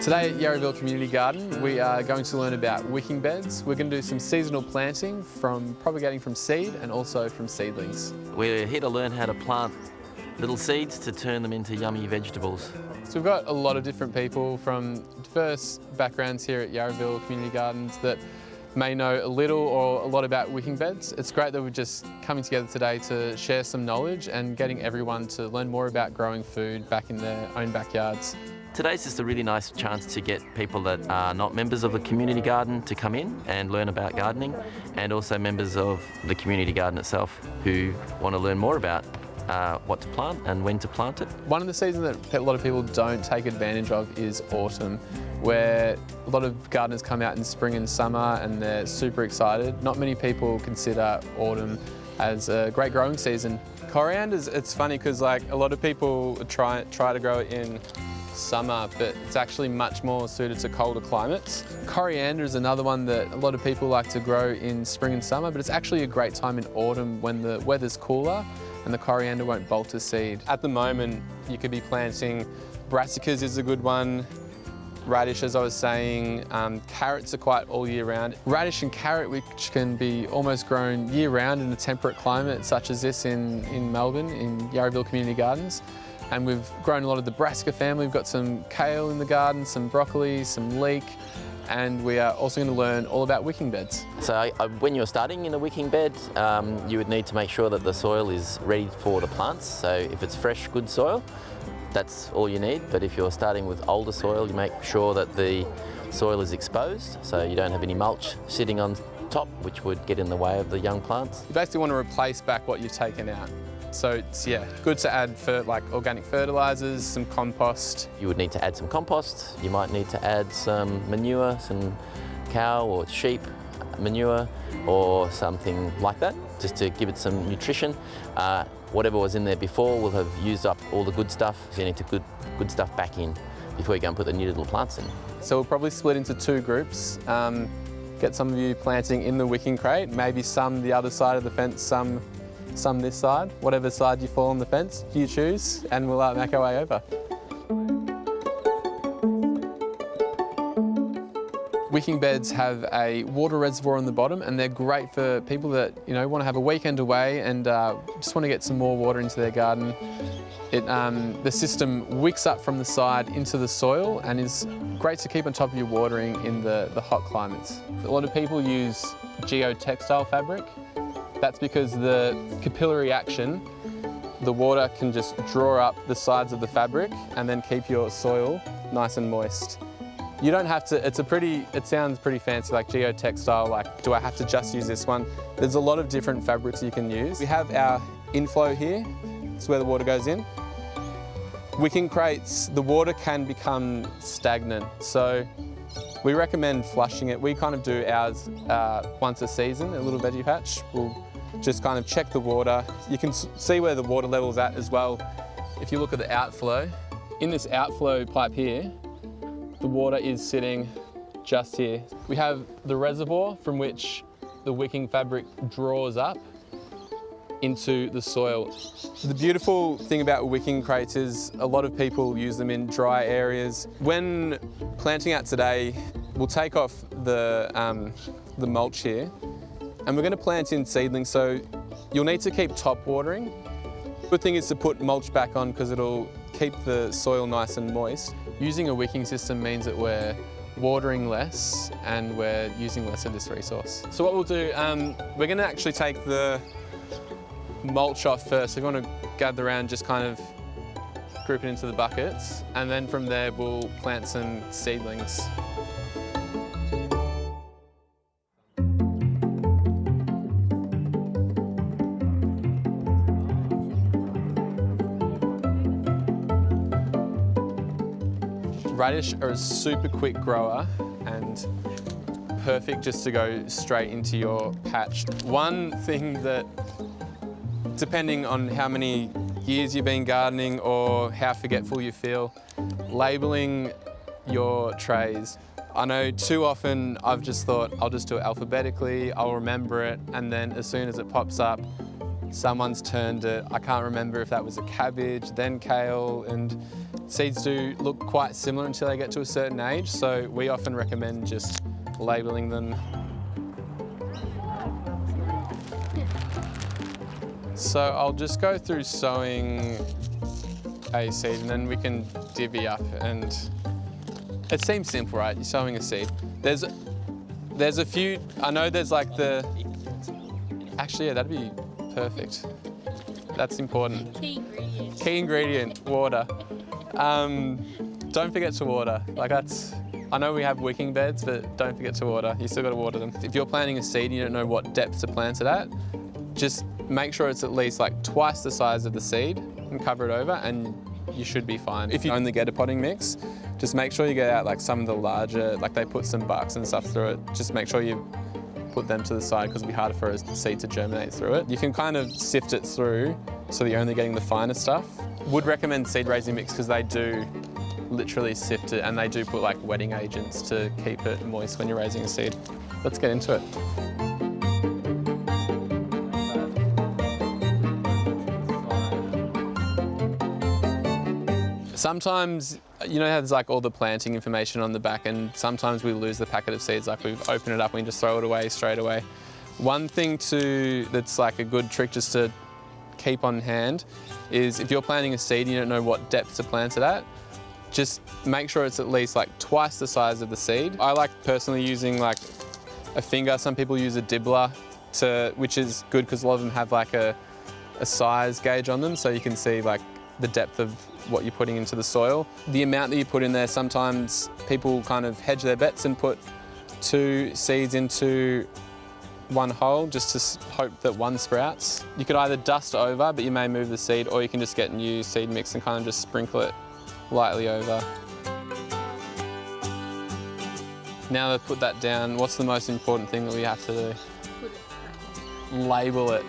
Today at Yarraville Community Garden, we are going to learn about wicking beds. We're going to do some seasonal planting from propagating from seed and also from seedlings. We're here to learn how to plant little seeds to turn them into yummy vegetables. So we've got a lot of different people from diverse backgrounds here at Yarraville Community Gardens that may know a little or a lot about wicking beds. It's great that we're just coming together today to share some knowledge and getting everyone to learn more about growing food back in their own backyards. Today's just a really nice chance to get people that are not members of the community garden to come in and learn about gardening, and also members of the community garden itself who want to learn more about what to plant and when to plant it. One of the seasons that a lot of people don't take advantage of is autumn, where a lot of gardeners come out in spring and summer and they're super excited. Not many people consider autumn as a great growing season. Coriander, it's funny because a lot of people try to grow it in summer, but it's actually much more suited to colder climates. Coriander is another one that a lot of people like to grow in spring and summer, but it's actually a great time in autumn when the weather's cooler and the coriander won't bolt to seed. At the moment, you could be planting brassicas is a good one, radish, as I was saying, carrots are quite all year round. Radish and carrot, which can be almost grown year round in a temperate climate such as this in Melbourne, in Yarraville Community Gardens. And we've grown a lot of the brassica family. We've got some kale in the garden, some broccoli, some leek, and we are also going to learn all about wicking beds. So when you're starting in a wicking bed, you would need to make sure that the soil is ready for the plants. So if it's fresh, good soil, that's all you need. But if you're starting with older soil, you make sure that the soil is exposed, so you don't have any mulch sitting on top, which would get in the way of the young plants. You basically want to replace back what you've taken out. So it's good to add organic fertilisers, some compost. You would need to add some compost. You might need to add some manure, some cow or sheep manure or something like that, just to give it some nutrition. Whatever was in there before will have used up all the good stuff, so you need to put good stuff back in before you go and put the new little plants in. So we'll probably split into two groups. Get some of you planting in the wicking crate, maybe some the other side of the fence, some this side. Whatever side you fall on the fence, you choose, and we'll make our way over. Wicking beds have a water reservoir on the bottom, and they're great for people that want to have a weekend away and just want to get some more water into their garden. The system wicks up from the side into the soil and is great to keep on top of your watering in the hot climates. A lot of people use geotextile fabric. That's because the capillary action, the water can just draw up the sides of the fabric and then keep your soil nice and moist. You don't have to, it sounds pretty fancy, like geotextile, do I have to just use this one? There's a lot of different fabrics you can use. We have our inflow here, it's where the water goes in. Wicking crates, the water can become stagnant, so we recommend flushing it. We kind of do ours once a season, a little veggie patch. We'll just kind of check the water. You can see where the water level's at as well. If you look at the outflow, in this outflow pipe here, the water is sitting just here. We have the reservoir from which the wicking fabric draws up into the soil. The beautiful thing about wicking crates is a lot of people use them in dry areas. When planting out today, we'll take off the mulch here, and we're going to plant in seedlings, so you'll need to keep top watering. Good thing is to put mulch back on because it'll keep the soil nice and moist. Using a wicking system means that we're watering less and we're using less of this resource. So what we'll do, we're going to actually take the mulch off first. So if you want to gather around, just kind of group it into the buckets, and then from there we'll plant some seedlings. Radish are a super quick grower and perfect just to go straight into your patch. One thing that, depending on how many years you've been gardening or how forgetful you feel, labelling your trays. I know too often I've just thought I'll just do it alphabetically, I'll remember it, and then as soon as it pops up, someone's turned it. I can't remember if that was a cabbage, then kale, and Seeds do look quite similar until they get to a certain age, so we often recommend just labelling them. So I'll just go through sowing a seed and then we can divvy up, and it seems simple, right? You're sowing a seed. There's a few, I know there's like actually, yeah, that'd be perfect. That's important. Key ingredient. Key ingredient, water. Don't forget to water. Like I know we have wicking beds, but don't forget to water. You still got to water them. If you're planting a seed and you don't know what depth to plant it at, just make sure it's at least like twice the size of the seed and cover it over, and you should be fine. If you only get a potting mix, just make sure you get out like some of the larger, like they put some bucks and stuff through it. Just make sure you put them to the side because it'll be harder for a seed to germinate through it. You can kind of sift it through so that you're only getting the finer stuff. Would recommend seed raising mix because they do literally sift it, and they do put like wetting agents to keep it moist when you're raising a seed. Let's get into it. Sometimes, you know how there's like all the planting information on the back, and sometimes we lose the packet of seeds, like we've opened it up and we just throw it away straight away. One thing that's like a good trick just to keep on hand is if you're planting a seed and you don't know what depth to plant it at, just make sure it's at least like twice the size of the seed. I like personally using like a finger. Some people use a dibbler, which is good because a lot of them have like a size gauge on them, so you can see like the depth of what you're putting into the soil. The amount that you put in there, sometimes people kind of hedge their bets and put 2 seeds into one hole just to hope that one sprouts. You could either dust over, but you may move the seed, or you can just get new seed mix and kind of just sprinkle it lightly over. Now that I've put that down, what's the most important thing that we have to do? Put it back in. Label it.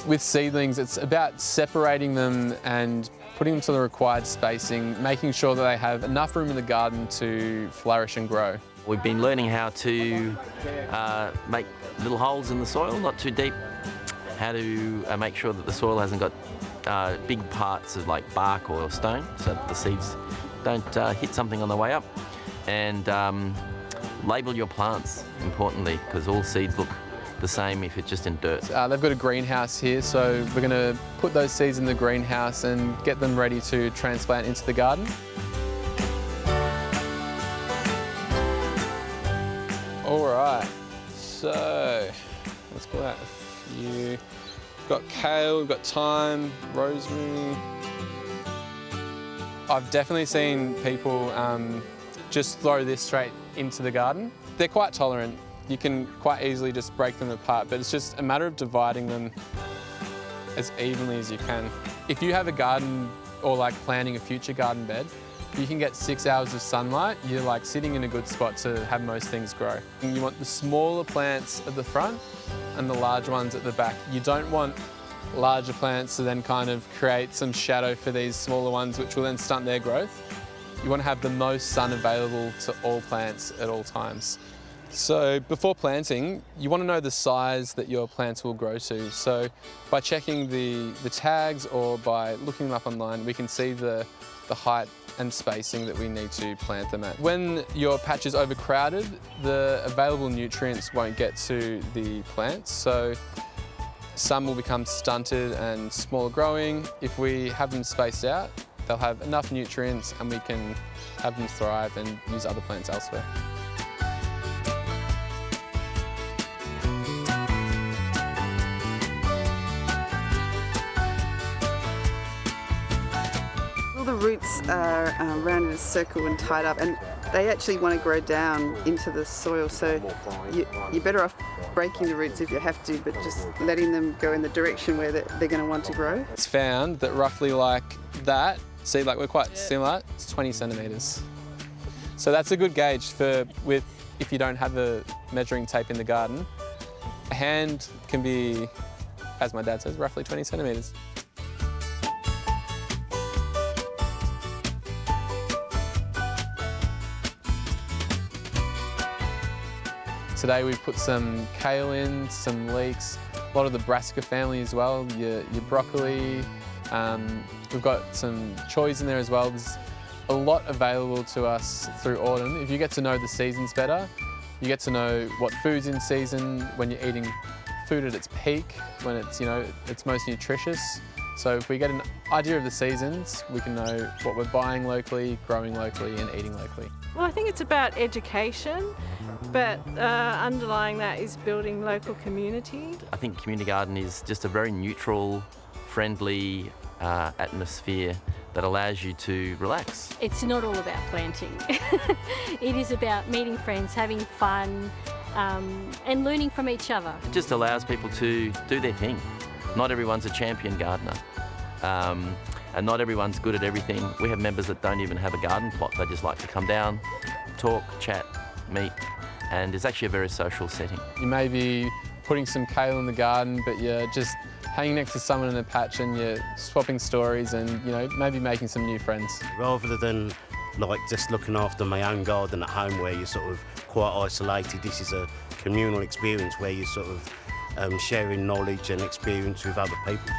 With seedlings, it's about separating them and putting them to the required spacing, making sure that they have enough room in the garden to flourish and grow. We've been learning how to make little holes in the soil, not too deep, how to make sure that the soil hasn't got big parts of like bark or stone so that the seeds don't hit something on the way up, and label your plants, importantly, because all seeds look the same if it's just in dirt. They've got a greenhouse here, so we're going to put those seeds in the greenhouse and get them ready to transplant into the garden. All right, so let's pull out a few. We've got kale, we've got thyme, rosemary. I've definitely seen people just throw this straight into the garden. They're quite tolerant. You can quite easily just break them apart, but it's just a matter of dividing them as evenly as you can. If you have a garden or like planning a future garden bed, you can get 6 hours of sunlight. You're like sitting in a good spot to have most things grow. And you want the smaller plants at the front and the large ones at the back. You don't want larger plants to then kind of create some shadow for these smaller ones, which will then stunt their growth. You want to have the most sun available to all plants at all times. So before planting, you want to know the size that your plants will grow to. So by checking the tags or by looking them up online, we can see the height and spacing that we need to plant them at. When your patch is overcrowded, the available nutrients won't get to the plants. So some will become stunted and smaller growing. If we have them spaced out, they'll have enough nutrients and we can have them thrive and use other plants elsewhere. The roots are round in a circle and tied up, and they actually want to grow down into the soil, so you're better off breaking the roots if you have to, but just letting them go in the direction where they're going to want to grow. It's found that roughly like that, see, like we're quite similar, it's 20 centimetres. So that's a good gauge if you don't have a measuring tape in the garden. A hand can be, as my dad says, roughly 20 centimetres. today we've put some kale in, some leeks, a lot of the brassica family as well, your broccoli. We've got some choys in there as well. There's a lot available to us through autumn. If you get to know the seasons better, you get to know what food's in season, when you're eating food at its peak, when it's, it's most nutritious. So if we get an idea of the seasons, we can know what we're buying locally, growing locally and eating locally. Well, I think it's about education, but underlying that is building local community. I think community garden is just a very neutral, friendly atmosphere that allows you to relax. It's not all about planting. It is about meeting friends, having fun, and learning from each other. It just allows people to do their thing. Not everyone's a champion gardener, and not everyone's good at everything. We have members that don't even have a garden plot. They just like to come down, talk, chat, meet, and it's actually a very social setting. You may be putting some kale in the garden, but you're just hanging next to someone in a patch and you're swapping stories and, maybe making some new friends. Rather than like just looking after my own garden at home where you're sort of quite isolated, this is a communal experience where you're sort of sharing knowledge and experience with other people.